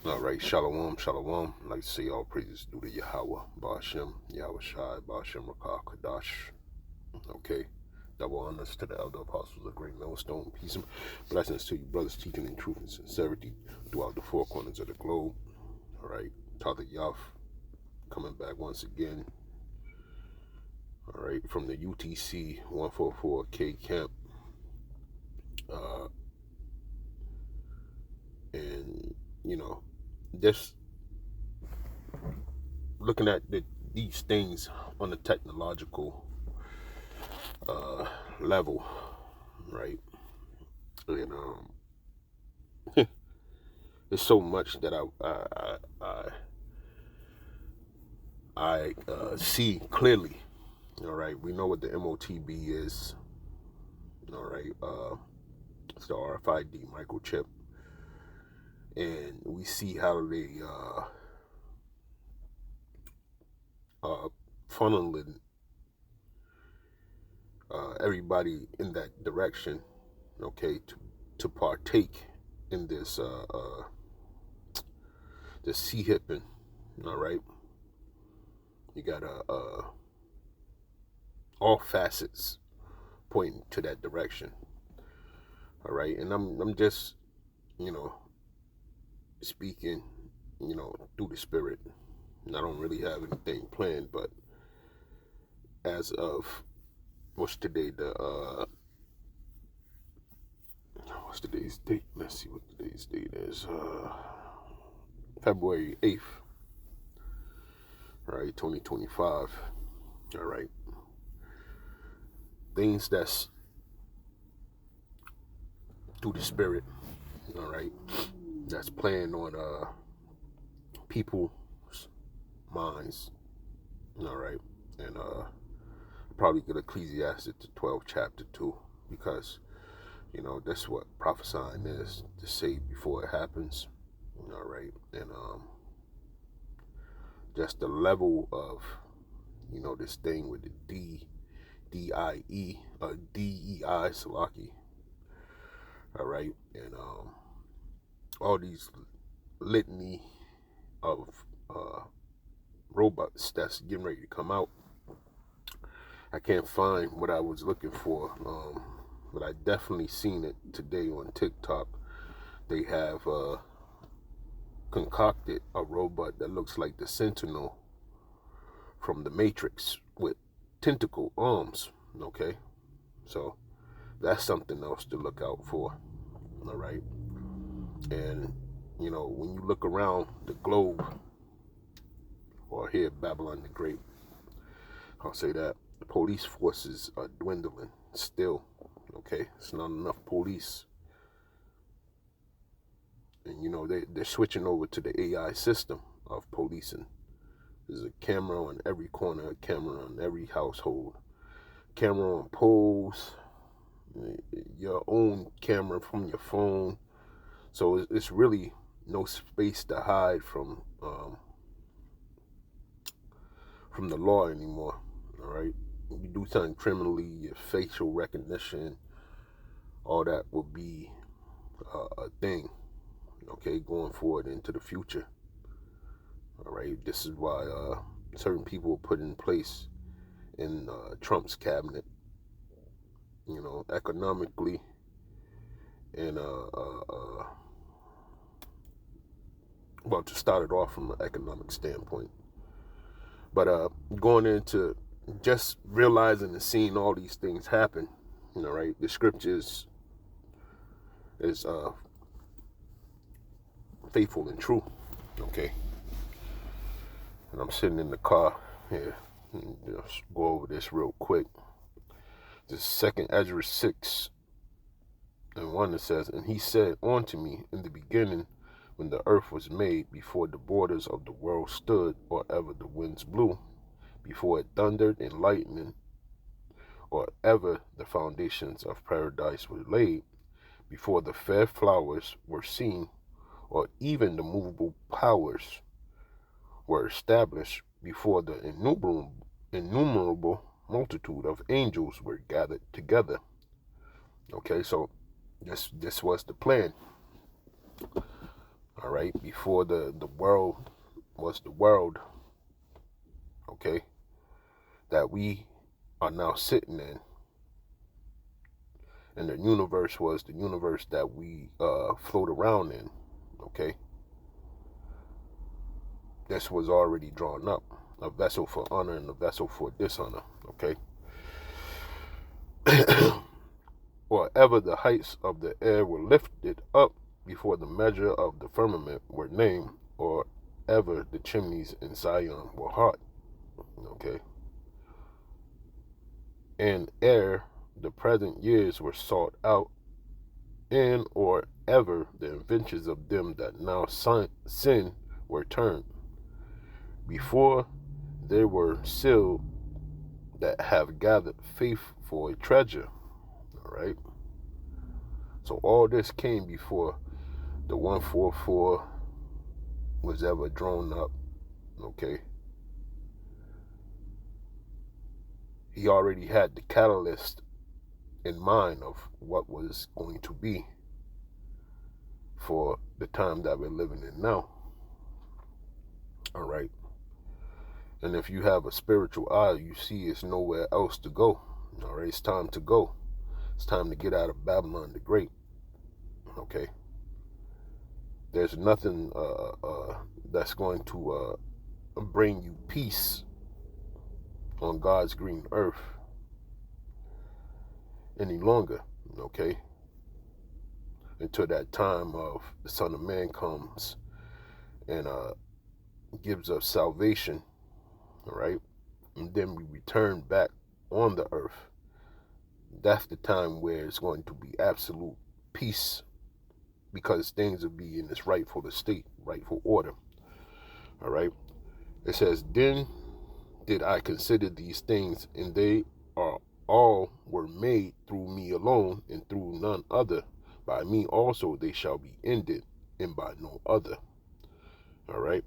All right, shalom, shalom. I'd like to say all praises due to Yahweh, Ba'ashem, Yahweh Shai, Ba'ashem Rakah, Kadash. Okay, double honors to the elder apostles of Great Millstone. Peace and blessings to you, brothers, teaching in truth and sincerity throughout the four corners of the globe. All right, Tata Yaf coming back once again. All right, from the UTC 144K camp. And, you know, just looking at these things on a technological level, right? And there's so much that I see clearly. All right, we know what the MOTB is. All right, it's the RFID microchip, and we see how they funneling everybody in that direction. Okay, to partake in this this C-hipping. All right, you got all facets pointing to that direction. All right, and I'm just, you know, speaking, you know, through the spirit. And I don't really have anything planned, but as of what's today, what's today's date? Let's see what today's date is. February 8th, right, 2025. All right, things that's through the spirit. All right, that's playing on people's minds. All right, and probably get Ecclesiastes to 12 chapter 2, because you know that's what prophesying is, to say before it happens. All right, and just the level of, you know, this thing with the DIE, DEI, Salaki. All right, and all these litany of robots that's getting ready to come out. I can't find what I was looking for, but I definitely seen it today on TikTok. They have concocted a robot that looks like the Sentinel from the Matrix with tentacle arms. Okay, so that's something else to look out for. All right, and you know, when you look around the globe, or here Babylon the Great, I'll say that the police forces are dwindling still. Okay, it's not enough police, and you know they're switching over to the AI system of policing. There's a camera on every corner, a camera on every household, camera on poles, your own camera from your phone. So it's really no space to hide from the law anymore. All right, if you do something criminally, your facial recognition, all that will be a thing. Okay, going forward into the future. All right, this is why certain people were put in place in Trump's cabinet. You know, economically and well, to start it off from an economic standpoint. But going into just realizing and seeing all these things happen, you know, right? The scriptures is faithful and true. Okay, and I'm sitting in the car here. Just go over this real quick. This second Ezra 6 and 1, it says, "And he said unto me, in the beginning, when the earth was made, before the borders of the world stood, or ever the winds blew, before it thundered and lightning, or ever the foundations of paradise were laid, before the fair flowers were seen, or even the movable powers were established, before the innumerable multitude of angels were gathered together." Okay, so this was the plan. All right? Before the world was the world, okay, that we are now sitting in, and the universe was the universe that we float around in, okay? This was already drawn up, a vessel for honor and a vessel for dishonor, okay? Or ever the heights of the air were lifted up before the measure of the firmament were named, or ever the chimneys in Zion were hot, okay? And ere the present years were sought out, and or ever the inventions of them that now sin were turned, before there were sealed that have gathered faith for a treasure, all right? So all this came before the 144 was ever drawn up, okay? He already had the catalyst in mind of what was going to be for the time that we're living in now, all right? And if you have a spiritual eye, you see it's nowhere else to go, all right? It's time to go. It's time to get out of Babylon the Great, okay? There's nothing that's going to bring you peace on God's green earth any longer, okay? Until that time of the Son of Man comes and gives us salvation, all right? And then we return back on the earth. That's the time where it's going to be absolute peace, because things will be in this rightful estate, rightful order, all right? It says, then did I consider these things, and they are all were made through me alone, and through none other. By me also they shall be ended, and by no other. All right.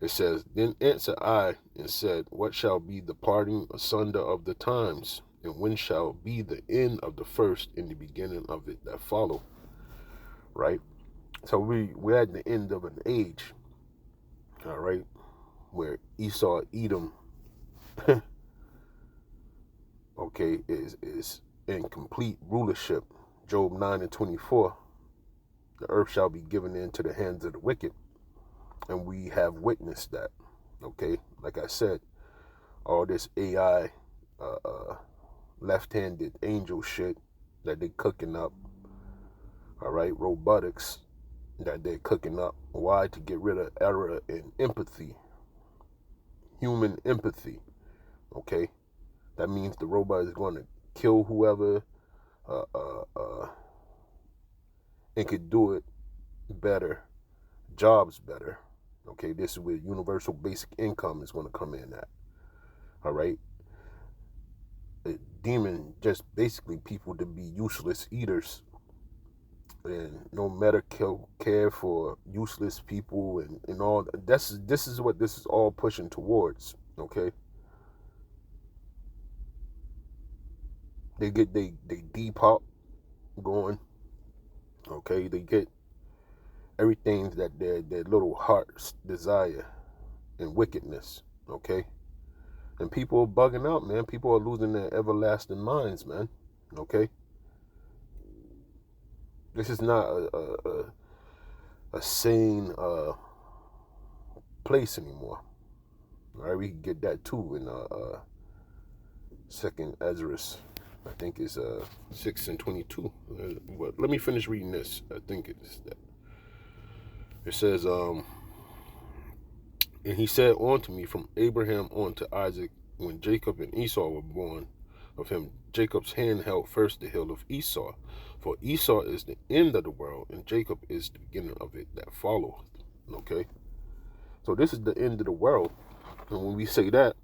It says, then answered I and said, what shall be the parting asunder of the times, and when shall be the end of the first and the beginning of it that follow? Right. So we're at the end of an age, all right, where Esau, Edom, okay, is in complete rulership. Job 9:24, the earth shall be given into the hands of the wicked. And we have witnessed that, okay? Like I said, all this AI, left-handed angel shit that they cooking up, all right? Robotics that they're cooking up. Why? To get rid of error and empathy, human empathy, okay? That means the robot is going to kill whoever and could do it better, jobs better. Okay, this is where universal basic income is going to come in at. All right. The demon just basically people to be useless eaters and no medical care for useless people and all. This is what this is all pushing towards. Okay. They get they Depop going. Okay, they get everything that their little hearts desire and wickedness. Okay. And people are bugging out, man. People are losing their everlasting minds, man. Okay? This is not a sane place anymore. All right, we can get that too in Second Ezra. I think it's 6:22. But let me finish reading this. I think it's that. It says, and he said unto me, from Abraham on to Isaac, when Jacob and Esau were born of him, Jacob's hand held first the heel of Esau. For Esau is the end of the world, and Jacob is the beginning of it that followeth. Okay? So this is the end of the world. And when we say that,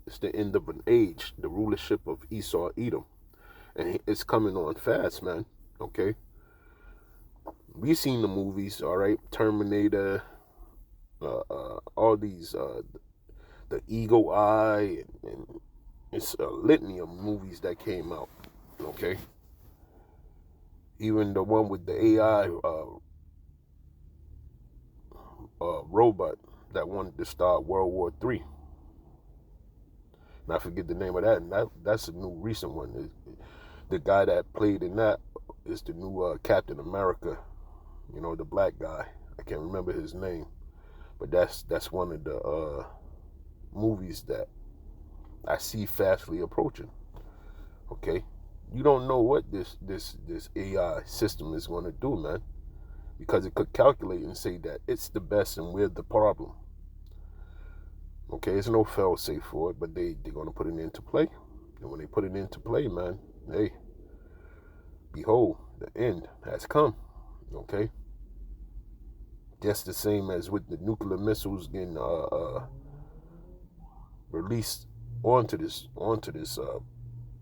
it's the end of an age, the rulership of Esau, Edom. And it's coming on fast, man. Okay? We've seen the movies, all right? Terminator, all these, the Eagle Eye, and it's a litany of movies that came out, okay? Even the one with the AI robot that wanted to start World War III. And I forget the name of that, and that's a new recent one. The guy that played in that is the new Captain America, the black guy. I can't remember his name, but that's one of the movies that I see fastly approaching. Okay, you don't know what this AI system is going to do, man, because it could calculate and say that it's the best and we're the problem. Okay, there's no fail safe for it, but they're going to put it into play. And when they put it into play, man, hey, behold, the end has come. Okay, just the same as with the nuclear missiles getting released onto this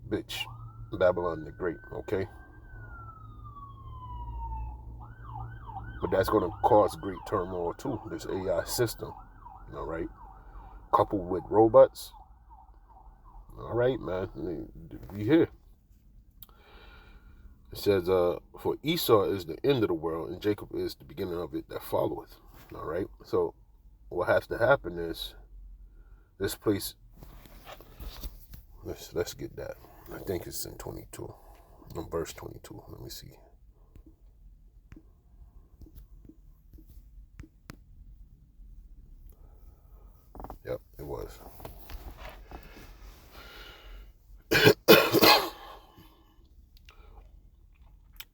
bitch, Babylon the Great. Okay, but that's going to cause great turmoil too. This AI system, all right, coupled with robots. All right, man, we here. It says, for Esau is the end of the world, and Jacob is the beginning of it that followeth. All right, so what has to happen is this place. Let's get that. I think it's in 22, in verse 22. Let me see. Yep, it was.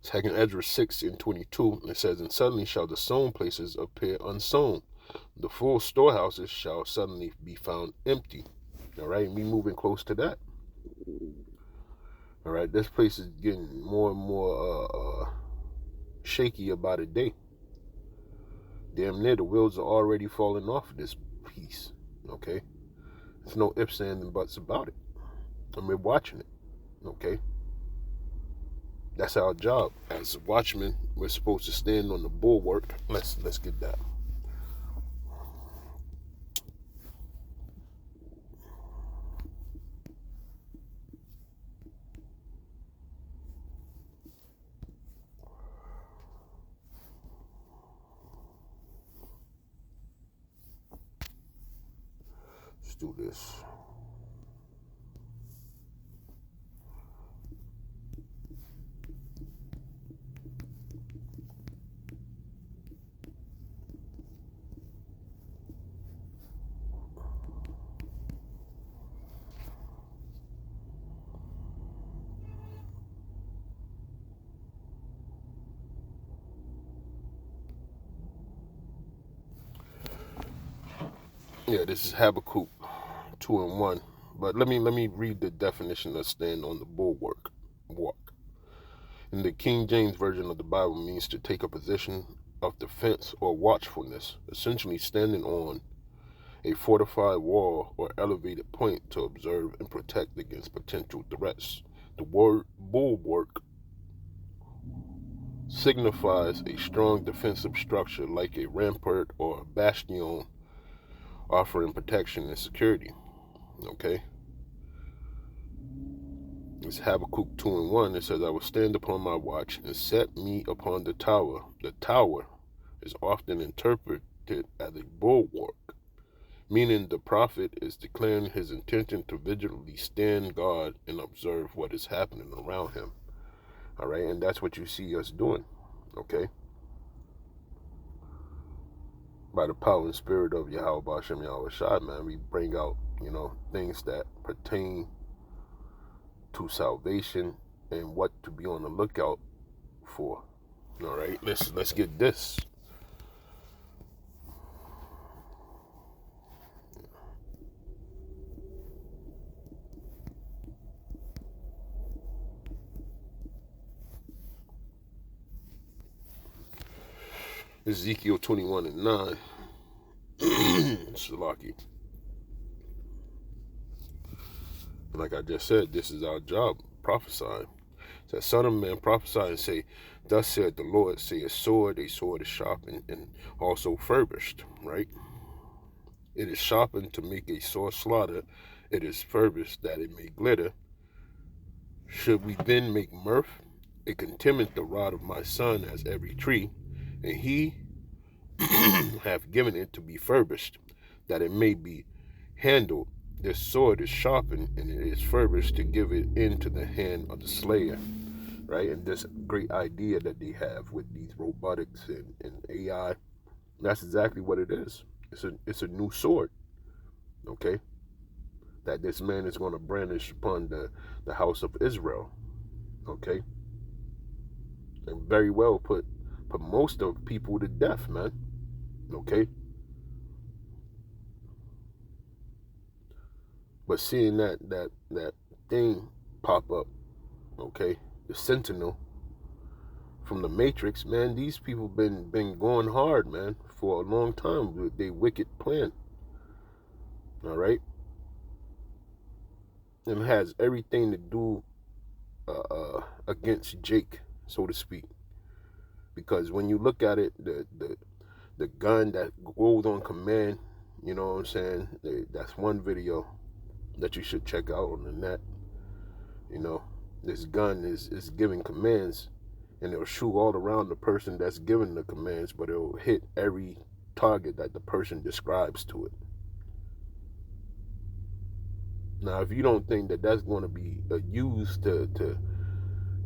Second Ezra 6 and 22, it says, and suddenly shall the sown places appear unsown. The full storehouses shall suddenly be found empty. All right, we moving close to that. All right, this place is getting more and more shaky about a day. Damn near the wheels are already falling off of this piece. Okay, there's no ifs, ands, and buts about it. And we're watching it. Okay, that's our job as watchmen. We're supposed to stand on the bulwark. Let's get that. Let's do this. Yeah, this is Habakkuk 2 and 1. But let me read the definition of stand on the bulwark. Walk. In the King James Version of the Bible means to take a position of defense or watchfulness, essentially standing on a fortified wall or elevated point to observe and protect against potential threats. The word bulwark signifies a strong defensive structure like a rampart or a bastion, offering protection and security. Okay? It's Habakkuk 2 and 1. It says, I will stand upon my watch and set me upon the tower. The tower is often interpreted as a bulwark, meaning the prophet is declaring his intention to vigilantly stand guard and observe what is happening around him. All right, and that's what you see us doing. Okay? By the power and spirit of Yahweh Bashem Yahweh Shai, man, we bring out, things that pertain to salvation and what to be on the lookout for. All right, let's get this. Ezekiel 21 and 9. Shalaki. Like I just said, this is our job, prophesying. It says, Son of man, prophesy and say, thus said the Lord, say a sword is sharpened and also furbished, right? It is sharpened to make a sore slaughter. It is furbished that it may glitter. Should we then make mirth? It contemneth the rod of my son as every tree, and he have given it to be furbished, that it may be handled. This sword is sharpened, and it is furbished to give it into the hand of the slayer. Right? And this great idea that they have with these robotics and AI, that's exactly what it is. It's a new sword, okay, that this man is going to brandish upon the house of Israel, okay, and very well put most of people to death, man, okay. But seeing that thing pop up, okay, the Sentinel from the Matrix, man, these people been going hard, man, for a long time with their wicked plan. All right, and has everything to do against Jake, so to speak. Because when you look at it, the gun that goes on command, you know what I'm saying? That's one video that you should check out on the net. You know, this gun is giving commands, and it'll shoot all around the person that's giving the commands, but it'll hit every target that the person describes to it. Now, if you don't think that that's going to be used to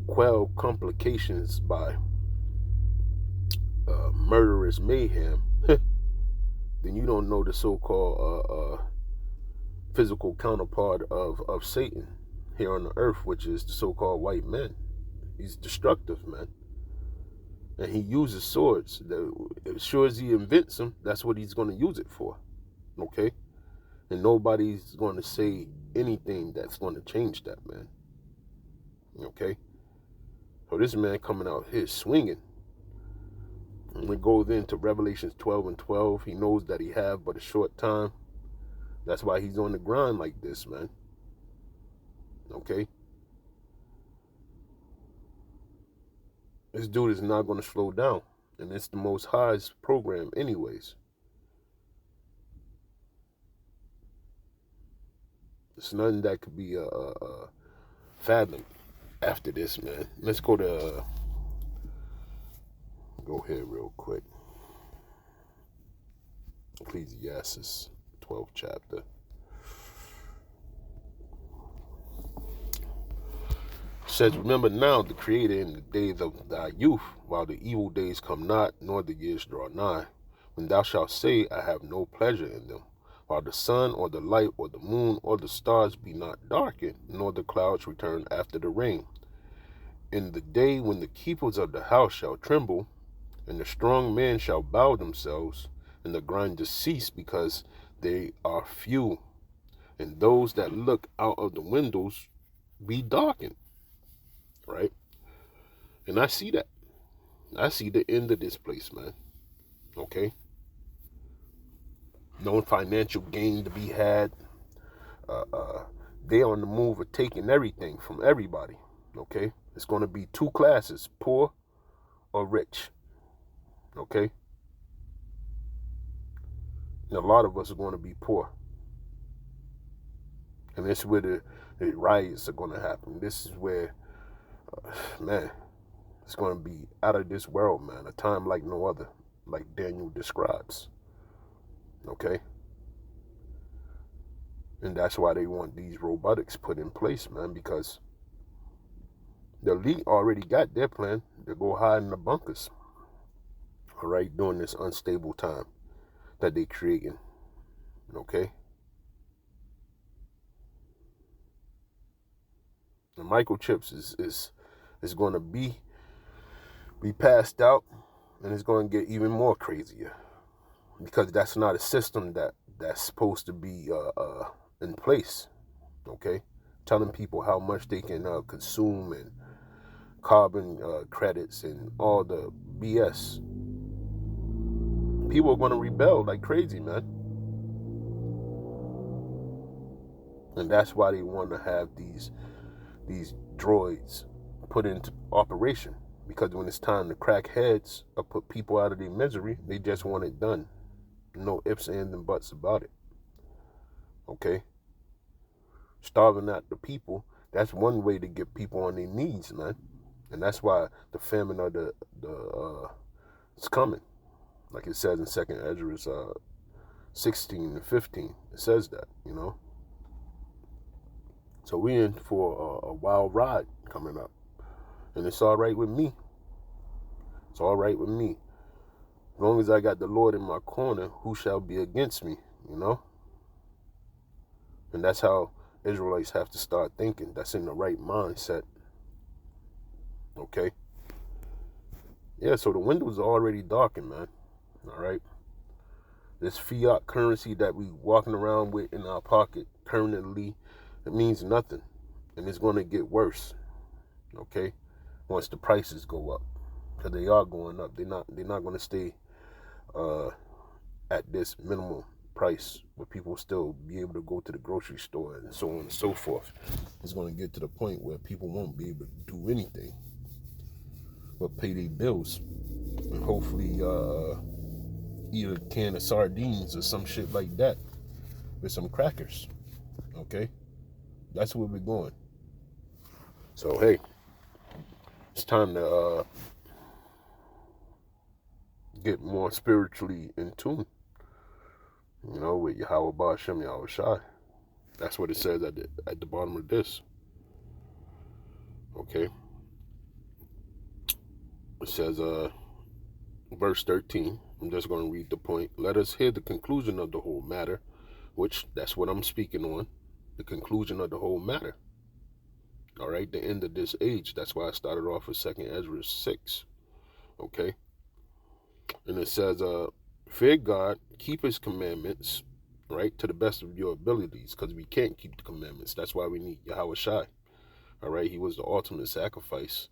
quell complications by murderous mayhem, then you don't know the so-called physical counterpart of Satan here on the earth, which is the so-called white man. He's destructive, man. And he uses swords. As sure as he invents them, that's what he's going to use it for. Okay? And nobody's going to say anything that's going to change that, man. Okay? So this man coming out here swinging. And we go into Revelations 12:12. He knows that he have but a short time. That's why he's on the grind like this, man. Okay? This dude is not going to slow down. And it's the Most High's program anyways. It's nothing that could be fathomed after this, man. Let's go to... go here real quick. Ecclesiastes 12th chapter. It says, remember now the Creator in the days of thy youth, while the evil days come not, nor the years draw nigh, when thou shalt say, I have no pleasure in them, while the sun or the light or the moon or the stars be not darkened, nor the clouds return after the rain. In the day when the keepers of the house shall tremble, and the strong men shall bow themselves, and the grinders cease, because they are few, and those that look out of the windows be darkened. Right? And I see that. I see the end of this place, man. Okay? No financial gain to be had. They on the move of taking everything from everybody. Okay? It's going to be two classes, poor or rich. Okay? And a lot of us are going to be poor. And this is where the riots are going to happen. This is where, man, it's going to be out of this world, man. A time like no other, like Daniel describes. Okay? And that's why they want these robotics put in place, man, because the elite already got their plan to go hide in the bunkers. All right, during this unstable time that they creating. Okay? The microchips is going to be passed out, and it's going to get even more crazier, because that's not a system that's supposed to be in place. Okay, telling people how much they can consume and carbon credits and all the BS. People are going to rebel like crazy, man. And that's why they want to have these droids put into operation, because when it's time to crack heads or put people out of their misery, they just want it done. No ifs, ands, and buts about it. Okay? Starving out the people, that's one way to get people on their knees, man. And that's why the famine of the it's coming. Like it says in 2nd Ezra 16 and 15. It says that, you know. So we in for a wild ride coming up. And it's all right with me. It's all right with me. As long as I got the Lord in my corner, who shall be against me, you know? And that's how Israelites have to start thinking. That's in the right mindset. Okay? Yeah, so the windows are already darkened, man. All right? This fiat currency that we walking around with in our pocket permanently, it means nothing. And it's going to get worse. Okay? Once the prices go up. Because they are going up. They're not going to stay at this minimum price where people still be able to go to the grocery store and so on and so forth. It's going to get to the point where people won't be able to do anything but pay their bills and hopefully eat a can of sardines or some shit like that with some crackers. Okay, that's where we're going. So hey, it's time to get more spiritually in tune, you know, with Yahweh Ba'Shem Yahweh Shai. That's what it says at the bottom of this. Okay. It says, verse 13, I'm just going to read the point. Let us hear the conclusion of the whole matter, which that's what I'm speaking on, the conclusion of the whole matter. All right, the end of this age. That's why I started off with 2nd Ezra 6. Okay. And it says, fear God, keep his commandments, right, to the best of your abilities, because we can't keep the commandments. That's why we need Yahweh Shai. All right, he was the ultimate sacrifice,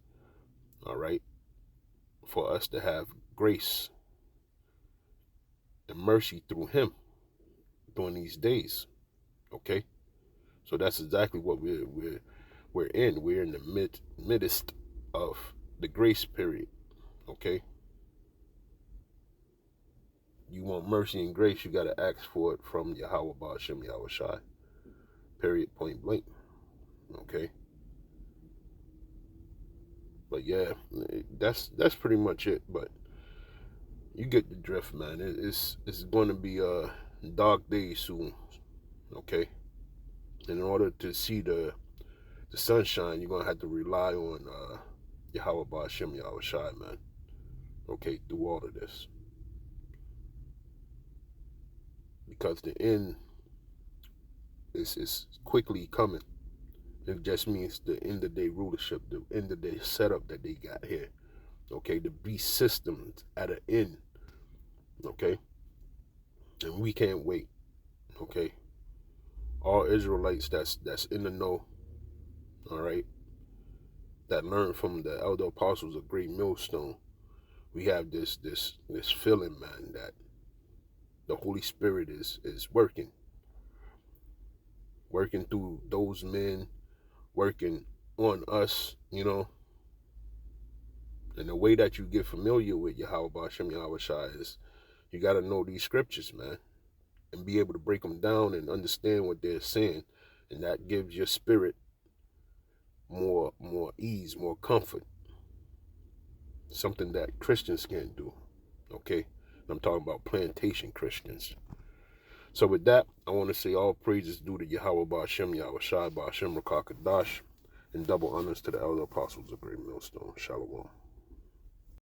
all right, for us to have grace and mercy through him during these days. Okay, so that's exactly what we're in. We're in the midst of the grace period. Okay, you want mercy and grace, you got to ask for it from Yahweh Ba'Shem Yahweh Shai. Period, point blank. Okay. But yeah, that's pretty much it. But you get the drift, man. It's going to be a dark day soon. Okay. And in order to see the sunshine, you're gonna have to rely on Yahweh Ba'Shem Yahweh Shai, man. Okay, through all of this. Because the end is quickly coming. It just means the end of day rulership, the end of day setup that they got here. Okay, the beast systems at an end. Okay, and we can't wait. Okay, all Israelites that's in the know. All right, that learned from the elder apostles of Great Millstone. We have this feeling, man, that the Holy Spirit is working through those men, working on us, you know. And the way that you get familiar with Yahweh Ba'Shem Yahweh Shai is you got to know these scriptures, man, and be able to break them down and understand what they're saying. And that gives your spirit more ease, more comfort. Something that Christians can't do. Okay? I'm talking about plantation Christians. So with that, I want to say all praises due to Yahweh Ba'Shem Yahweh Shai Ba'Shem Rakakadash, and double honors to the elder apostles of Great Millstone. Shalom.